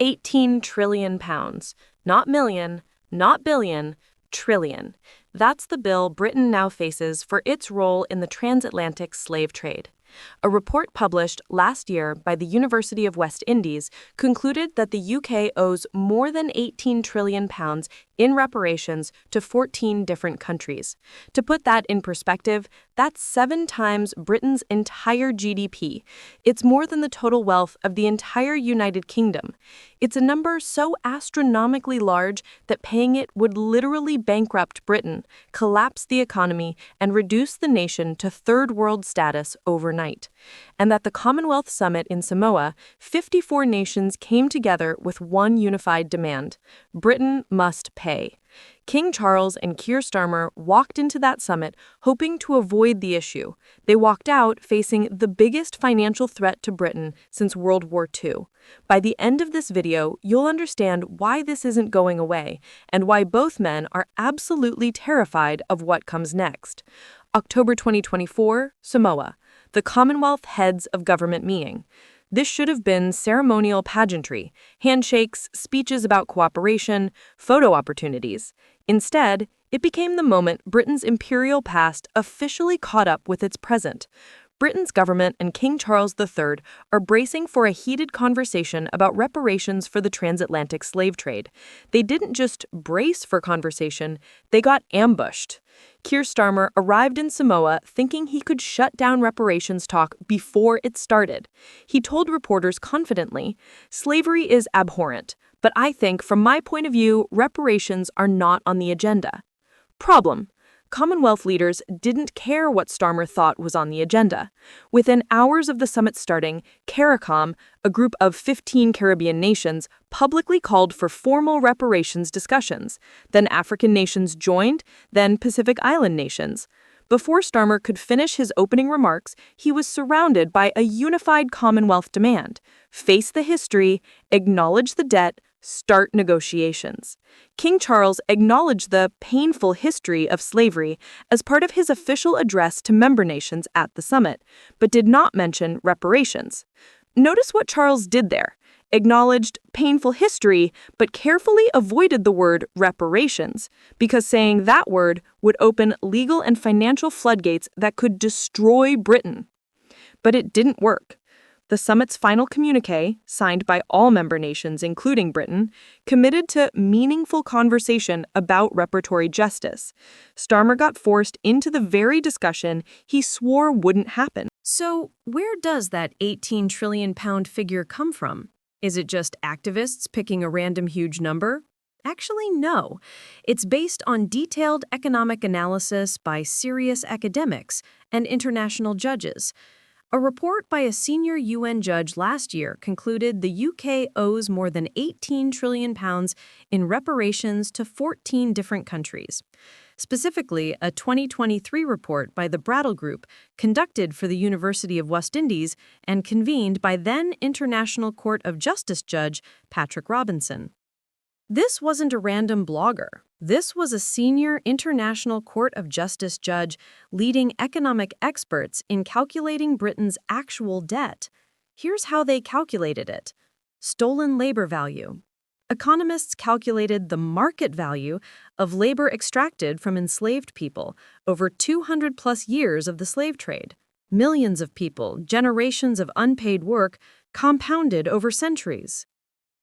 £18 trillion. Not million, not billion, trillion. That's the bill Britain now faces for its role in the transatlantic slave trade. A report published last year by the University of West Indies concluded that the UK owes more than £18 trillion in reparations to 14 different countries. To put that in perspective, that's 7 times Britain's entire GDP. It's more than the total wealth of the entire United Kingdom. It's a number so astronomically large that paying it would literally bankrupt Britain, collapse the economy, and reduce the nation to third world status overnight. And at the Commonwealth Summit in Samoa, 54 nations came together with one unified demand: Britain must pay. King Charles and Keir Starmer walked into that summit hoping to avoid the issue. They walked out facing the biggest financial threat to Britain since World War II. By the end of this video, you'll understand why this isn't going away and why both men are absolutely terrified of what comes next. October 2024, Samoa, the Commonwealth Heads of Government meeting. This should have been ceremonial pageantry, handshakes, speeches about cooperation, photo opportunities. Instead, it became the moment Britain's imperial past officially caught up with its present. Britain's government and King Charles III are bracing for a heated conversation about reparations for the transatlantic slave trade. They didn't just brace for conversation, they got ambushed. Keir Starmer arrived in Samoa thinking he could shut down reparations talk before it started. He told reporters confidently, "Slavery is abhorrent, but I think, from my point of view, reparations are not on the agenda." Problem: Commonwealth leaders didn't care what Starmer thought was on the agenda. Within hours of the summit starting, CARICOM, a group of 15 Caribbean nations, publicly called for formal reparations discussions. Then African nations joined, then Pacific Island nations. Before Starmer could finish his opening remarks, he was surrounded by a unified Commonwealth demand: face the history, acknowledge the debt, start negotiations. King Charles acknowledged the painful history of slavery as part of his official address to member nations at the summit, but did not mention reparations. Notice what Charles did there. Acknowledged painful history, but carefully avoided the word reparations, because saying that word would open legal and financial floodgates that could destroy Britain. But it didn't work. The summit's final communiqué, signed by all member nations, including Britain, committed to meaningful conversation about reparatory justice. Starmer got forced into the very discussion he swore wouldn't happen. So, where does that £18 trillion figure come from? Is it just activists picking a random huge number? Actually, no. It's based on detailed economic analysis by serious academics and international judges. A report by a senior UN judge last year concluded the UK owes more than £18 trillion in reparations to 14 different countries. Specifically, a 2023 report by the Brattle Group, conducted for the University of West Indies and convened by then International Court of Justice Judge Patrick Robinson. This wasn't a random blogger. This was a senior International Court of Justice judge leading economic experts in calculating Britain's actual debt. Here's how they calculated it. Stolen labor value. Economists calculated the market value of labor extracted from enslaved people over 200-plus years of the slave trade. Millions of people, generations of unpaid work, compounded over centuries.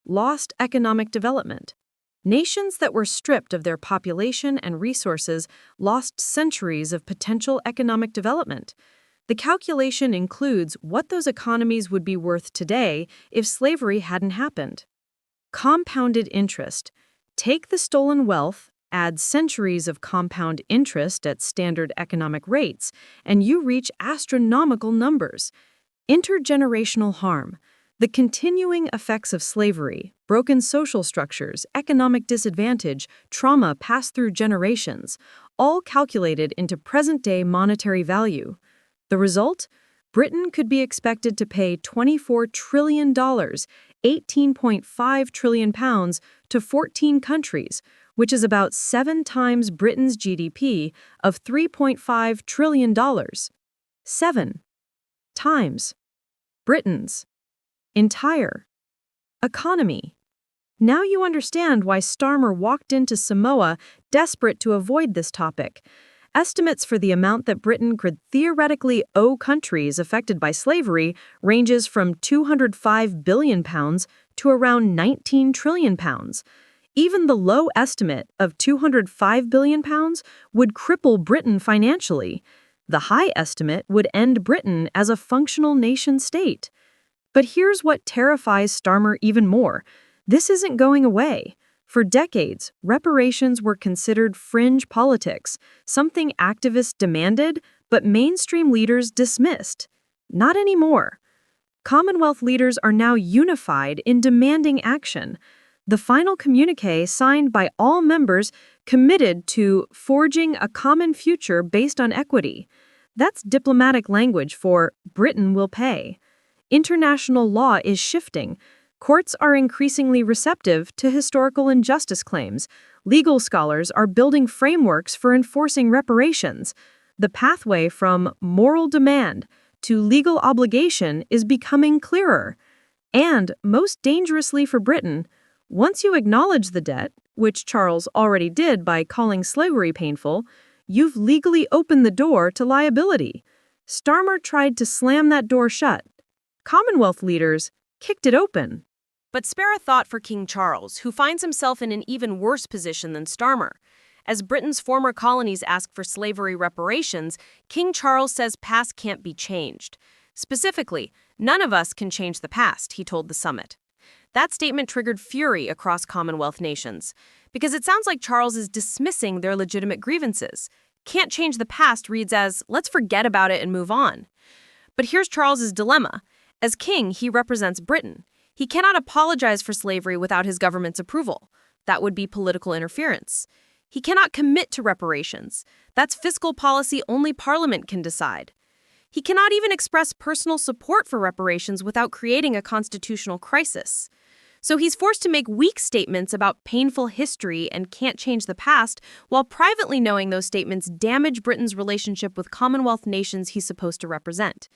Lost economic development. Nations that were stripped of their population and resources lost centuries of potential economic development. The calculation includes what those economies would be worth today if slavery hadn't happened. Compounded interest. Take the stolen wealth, add centuries of compound interest at standard economic rates, and you reach astronomical numbers. Intergenerational harm. The continuing effects of slavery, broken social structures, economic disadvantage, trauma passed through generations, all calculated into present-day monetary value. The result? Britain could be expected to pay $24 trillion, £18.5 trillion to 14 countries, which is about 7 times Britain's GDP of $3.5 trillion. 7 times Britain's entire economy. Now you understand why Starmer walked into Samoa desperate to avoid this topic. Estimates for the amount that Britain could theoretically owe countries affected by slavery ranges from £205 billion to around £19 trillion. Even the low estimate of £205 billion would cripple Britain financially. The high estimate would end Britain as a functional nation-state. But here's what terrifies Starmer even more. This isn't going away. For decades, reparations were considered fringe politics, something activists demanded, but mainstream leaders dismissed. Not anymore. Commonwealth leaders are now unified in demanding action. The final communiqué signed by all members committed to forging a common future based on equity. That's diplomatic language for Britain will pay. International law is shifting. Courts are increasingly receptive to historical injustice claims. Legal scholars are building frameworks for enforcing reparations. The pathway from moral demand to legal obligation is becoming clearer. And, most dangerously for Britain, once you acknowledge the debt, which Charles already did by calling slavery painful, you've legally opened the door to liability. Starmer tried to slam that door shut. Commonwealth leaders kicked it open. But spare a thought for King Charles, who finds himself in an even worse position than Starmer. As Britain's former colonies ask for slavery reparations, King Charles says past can't be changed. Specifically, none of us can change the past, he told the summit. That statement triggered fury across Commonwealth nations, because it sounds like Charles is dismissing their legitimate grievances. Can't change the past reads as, let's forget about it and move on. But here's Charles's dilemma. As king, he represents Britain. He cannot apologize for slavery without his government's approval. That would be political interference. He cannot commit to reparations. That's fiscal policy only Parliament can decide. He cannot even express personal support for reparations without creating a constitutional crisis. So he's forced to make weak statements about painful history and can't change the past, while privately knowing those statements damage Britain's relationship with Commonwealth nations he's supposed to represent.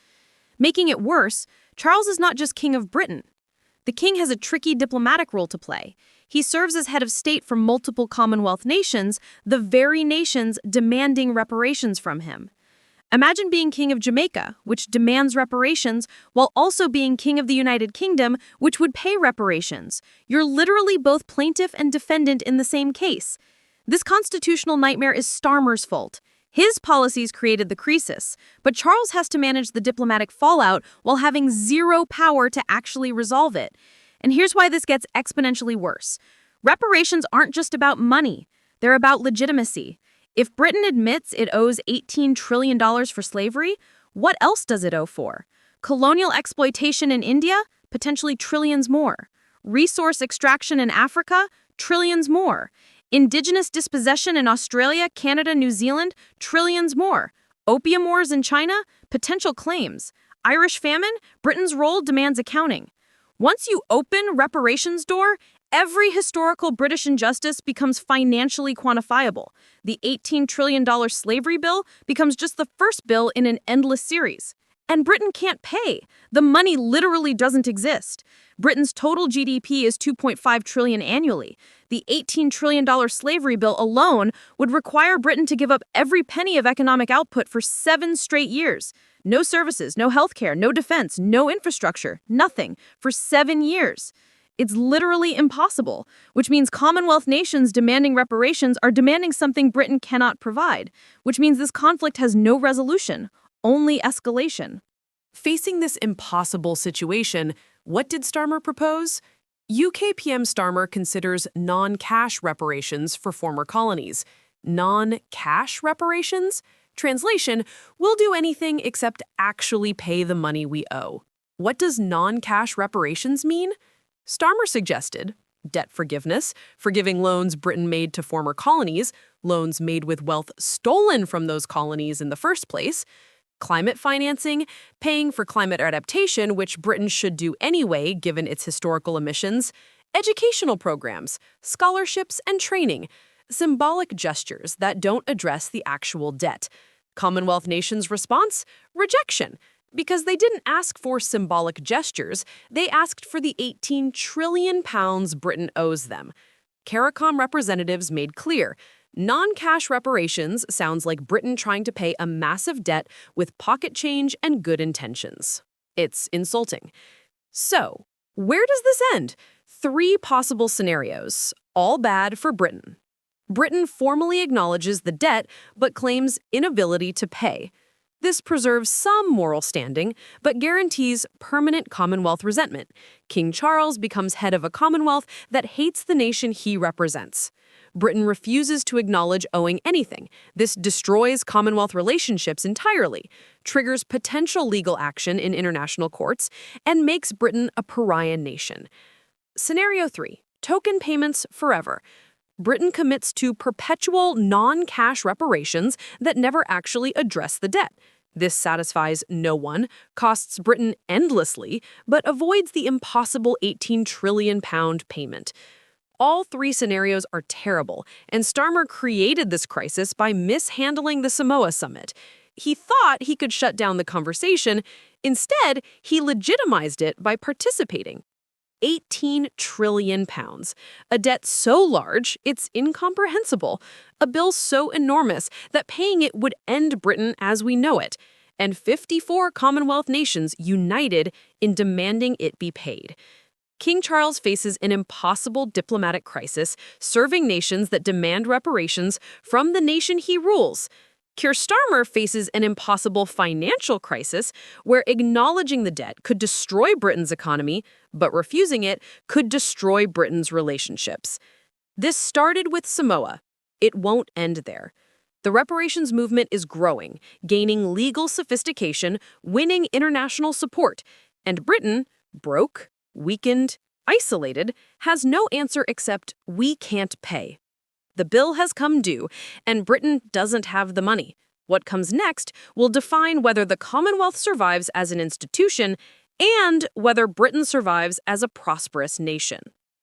Making it worse, Charles is not just king of Britain. The king has a tricky diplomatic role to play. He serves as head of state for multiple Commonwealth nations, the very nations demanding reparations from him. Imagine being king of Jamaica, which demands reparations, while also being king of the United Kingdom, which would pay reparations. You're literally both plaintiff and defendant in the same case. This constitutional nightmare is Starmer's fault. His policies created the crisis, but Charles has to manage the diplomatic fallout while having zero power to actually resolve it. And here's why this gets exponentially worse. Reparations aren't just about money. They're about legitimacy. If Britain admits it owes $18 trillion for slavery, what else does it owe for? Colonial exploitation in India? Potentially trillions more. Resource extraction in Africa? Trillions more. Indigenous dispossession in Australia, Canada, New Zealand, trillions more. Opium wars in China, potential claims. Irish famine, Britain's role demands accounting. Once you open reparations door, every historical British injustice becomes financially quantifiable. The $18 trillion slavery bill becomes just the first bill in an endless series. And Britain can't pay. The money literally doesn't exist. Britain's total GDP is $2.5 trillion annually. The $18 trillion slavery bill alone would require Britain to give up every penny of economic output for 7 straight years. No services, no healthcare, no defense, no infrastructure, nothing, for 7 years. It's literally impossible, which means Commonwealth nations demanding reparations are demanding something Britain cannot provide, which means this conflict has no resolution, only escalation. Facing this impossible situation, what did Starmer propose? UK PM Starmer considers non-cash reparations for former colonies. Non-cash reparations? Translation, we'll do anything except actually pay the money we owe. What does non-cash reparations mean? Starmer suggested debt forgiveness, forgiving loans Britain made to former colonies, loans made with wealth stolen from those colonies in the first place, climate financing, paying for climate adaptation, which Britain should do anyway given its historical emissions, educational programs, scholarships, and training, symbolic gestures that don't address the actual debt. Commonwealth nations' response? Rejection. Because they didn't ask for symbolic gestures, they asked for the £18 trillion Britain owes them. CARICOM representatives made clear, non-cash reparations sounds like Britain trying to pay a massive debt with pocket change and good intentions. It's insulting. So, where does this end? 3 possible scenarios, all bad for Britain. Britain formally acknowledges the debt but claims inability to pay. This preserves some moral standing, but guarantees permanent Commonwealth resentment. King Charles becomes head of a Commonwealth that hates the nation he represents. Britain refuses to acknowledge owing anything. This destroys Commonwealth relationships entirely, triggers potential legal action in international courts, and makes Britain a pariah nation. Scenario 3. Token payments forever. Britain commits to perpetual non-cash reparations that never actually address the debt. This satisfies no one, costs Britain endlessly, but avoids the impossible £18 trillion payment. All 3 scenarios are terrible, and Starmer created this crisis by mishandling the Samoa Summit. He thought he could shut down the conversation. Instead, he legitimized it by participating. £18 trillion, a debt so large it's incomprehensible, a bill so enormous that paying it would end Britain as we know it, and 54 Commonwealth nations united in demanding it be paid. King Charles faces an impossible diplomatic crisis, serving nations that demand reparations from the nation he rules. Keir Starmer faces an impossible financial crisis where acknowledging the debt could destroy Britain's economy, but refusing it could destroy Britain's relationships. This started with Samoa. It won't end there. The reparations movement is growing, gaining legal sophistication, winning international support, and Britain, broke, weakened, isolated, has no answer except we can't pay. The bill has come due, and Britain doesn't have the money. What comes next will define whether the Commonwealth survives as an institution and whether Britain survives as a prosperous nation.